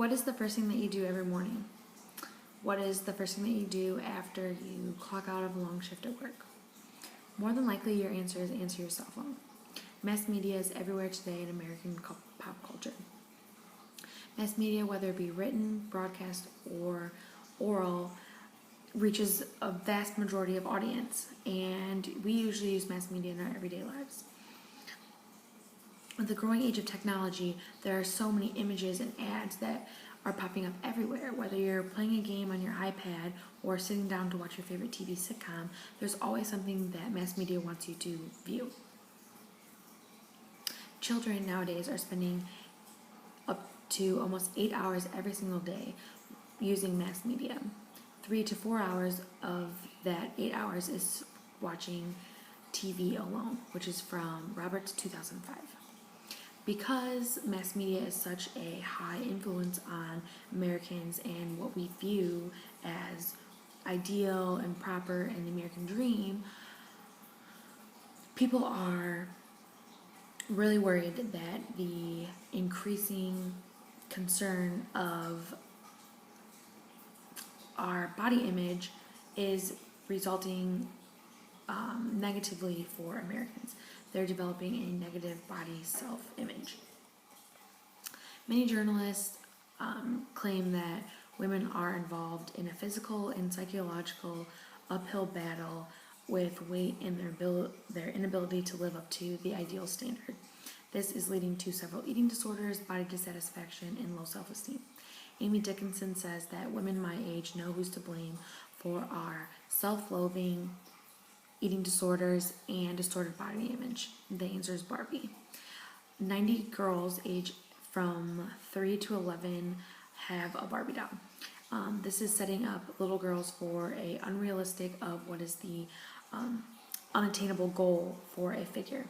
What is the first thing that you do every morning? What is the first thing that you do after you clock out of a long shift at work? More than likely, your answer is answer your cell phone. Mass media is everywhere today in American pop culture. Mass media, whether it be written, broadcast, or oral, reaches a vast majority of audience, and we usually use mass media in our everyday lives. With the growing age of technology, there are so many images and ads that are popping up everywhere. Whether you're playing a game on your iPad or sitting down to watch your favorite TV sitcom, there's always something that mass media wants you to view. Children nowadays are spending up to almost 8 hours every single day using mass media. 3 to 4 hours of that 8 hours is watching TV alone, which is from Roberts 2005. Because mass media is such a high influence on Americans and what we view as ideal and proper and the American dream, people are really worried that the increasing concern of our body image is resulting negatively for Americans. They're developing a negative body self-image. Many journalists claim that women are involved in a physical and psychological uphill battle with weight and their inability to live up to the ideal standard. This is leading to several eating disorders, body dissatisfaction, and low self-esteem. Amy Dickinson says that women my age know who's to blame for our self-loathing, eating disorders, and distorted body image. The answer is Barbie. 90 girls aged from 3 to 11 have a Barbie doll. This is setting up little girls for a unrealistic of what is the unattainable goal for a figure.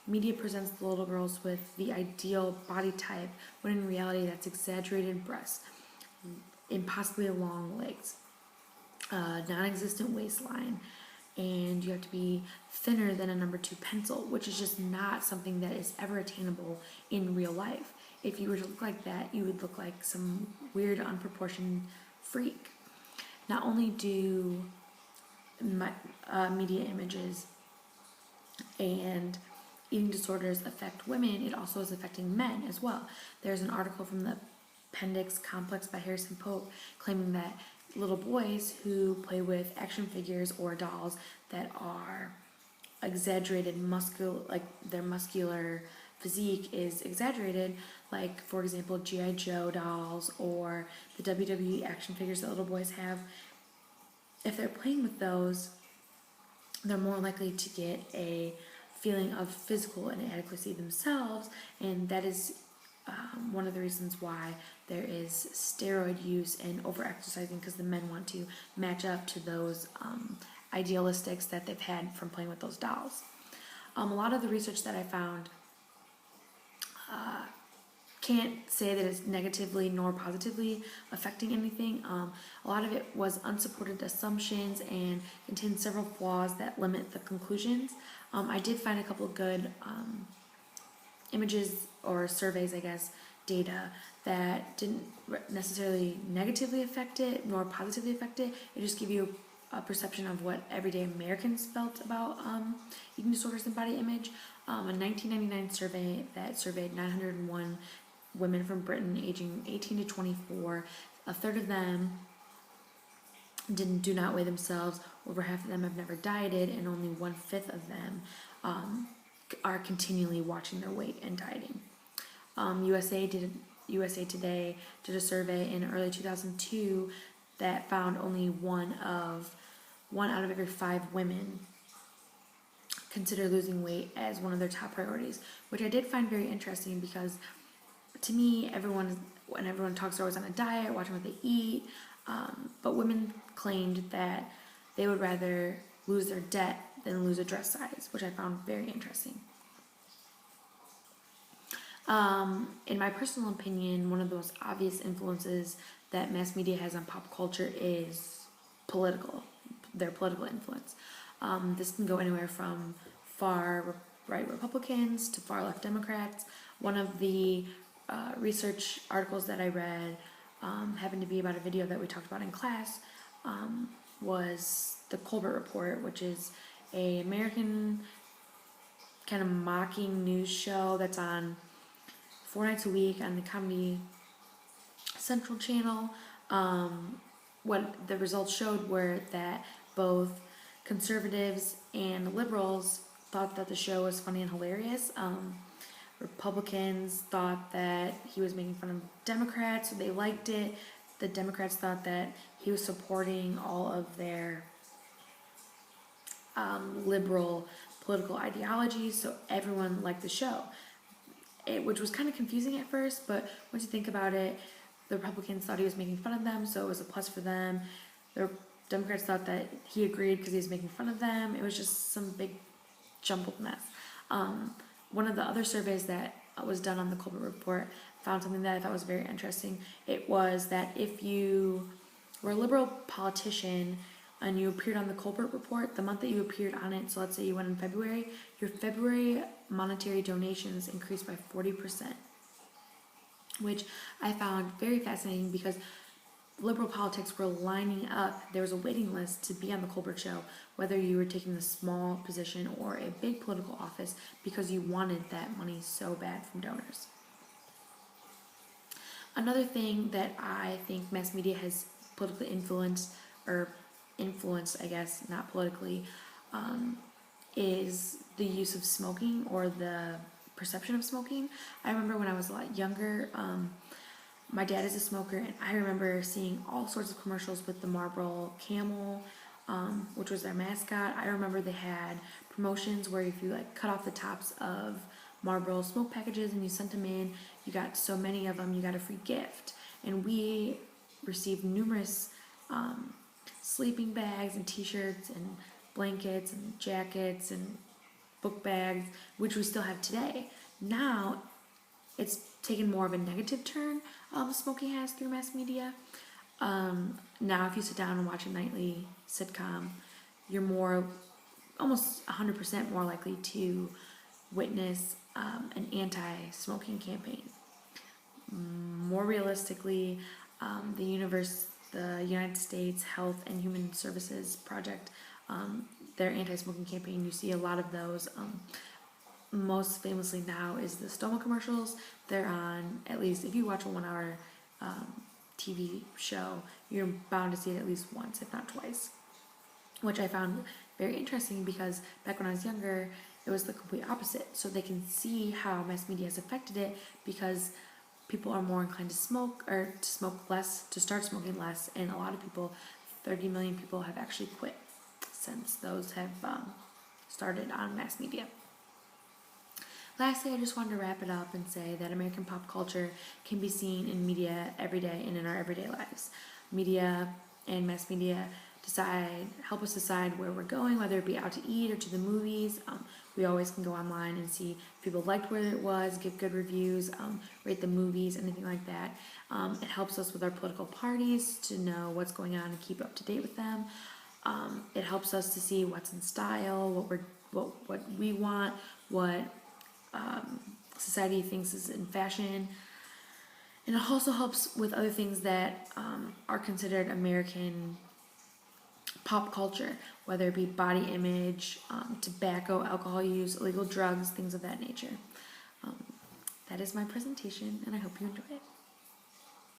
Media presents the little girls with the ideal body type, when in reality that's exaggerated breasts, impossibly long legs, non-existent waistline, and you have to be thinner than a number 2 pencil, which is just not something that is ever attainable in real life. If you were to look like that, you would look like some weird, unproportioned freak. Not only do media images and eating disorders affect women, it also is affecting men as well. There's an article from the Appendix Complex by Harrison Pope claiming that little boys who play with action figures or dolls that are exaggerated like their muscular physique is exaggerated, like for example G.I. Joe dolls or the WWE action figures that little boys have. If they're playing with those, they're more likely to get a feeling of physical inadequacy themselves, and that is one of the reasons why there is steroid use and over-exercising, because the men want to match up to those idealistics that they've had from playing with those dolls. A lot of the research that I found can't say that it's negatively nor positively affecting anything. A lot of it was unsupported assumptions and contained several flaws that limit the conclusions. I did find a couple of good images or surveys, I guess, data that didn't necessarily negatively affect it nor positively affect it. It just gave you a perception of what everyday Americans felt about eating disorders and body image. A 1999 survey that surveyed 901 women from Britain aging 18 to 24, a third of them do not weigh themselves, over half of them have never dieted, and only 1/5 of them are continually watching their weight and dieting. USA Today did a survey in early 2002 that found only one out of every 5 women consider losing weight as one of their top priorities, which I did find very interesting, because to me, when everyone talks, they're always on a diet, watching what they eat, but women claimed that they would rather lose their debt than lose a dress size, which I found very interesting. In my personal opinion, one of the most obvious influences that mass media has on pop culture is their political influence. This can go anywhere from far right Republicans to far left Democrats. One of the research articles that I read happened to be about a video that we talked about in class, was the Colbert Report, which is a American kind of mocking news show that's on 4 nights a week on the Comedy Central channel. What the results showed were that both conservatives and liberals thought that the show was funny and hilarious. Republicans thought that he was making fun of Democrats, so they liked it. The Democrats thought that he was supporting all of their liberal political ideologies, so everyone liked the show. Which was kind of confusing at first, but once you think about it, the Republicans thought he was making fun of them, so it was a plus for them. The Democrats thought that he agreed because he was making fun of them. It was just some big jumbled mess. One of the other surveys that was done on the Colbert Report found something that I thought was very interesting. It was that if you were a liberal politician and you appeared on the Colbert Report, the month that you appeared on it, so let's say you went in February, your February monetary donations increased by 40%, which I found very fascinating because liberal politics were lining up. There was a waiting list to be on the Colbert Show, whether you were taking a small position or a big political office, because you wanted that money so bad from donors. Another thing that I think mass media has politically influenced, I guess, not politically, is the use of smoking or the perception of smoking. I remember when I was a lot younger, my dad is a smoker, and I remember seeing all sorts of commercials with the Marlboro Camel, which was their mascot. I remember they had promotions where if you like cut off the tops of Marlboro smoke packages and you sent them in, you got so many of them, you got a free gift. And we received numerous sleeping bags and t-shirts and blankets and jackets and book bags, which we still have today. Now, it's taken more of a negative turn, smoking has through mass media. Now, if you sit down and watch a nightly sitcom, you're almost 100% more likely to witness an anti-smoking campaign. More realistically, the United States Health and Human Services Project, their anti-smoking campaign, you see a lot of those. Most famously now is the Stoma commercials. They're on, at least if you watch a 1 hour TV show, you're bound to see it at least once, if not twice, which I found very interesting because back when I was younger, it was the complete opposite. So they can see how mass media has affected it because people are more inclined to smoke, or to smoke less, to start smoking less, and a lot of people, 30 million people, have actually quit since those have started on mass media. Lastly, I just wanted to wrap it up and say that American pop culture can be seen in media every day and in our everyday lives. Media and mass media help us decide where we're going, whether it be out to eat or to the movies. We always can go online and see if people liked where it was, give good reviews, rate the movies, anything like that. It helps us with our political parties to know what's going on and keep up to date with them. It helps us to see what's in style, what we want, what society thinks is in fashion. And it also helps with other things that are considered American pop culture, whether it be body image, tobacco, alcohol use, illegal drugs, things of that nature. That is my presentation, and I hope you enjoy it.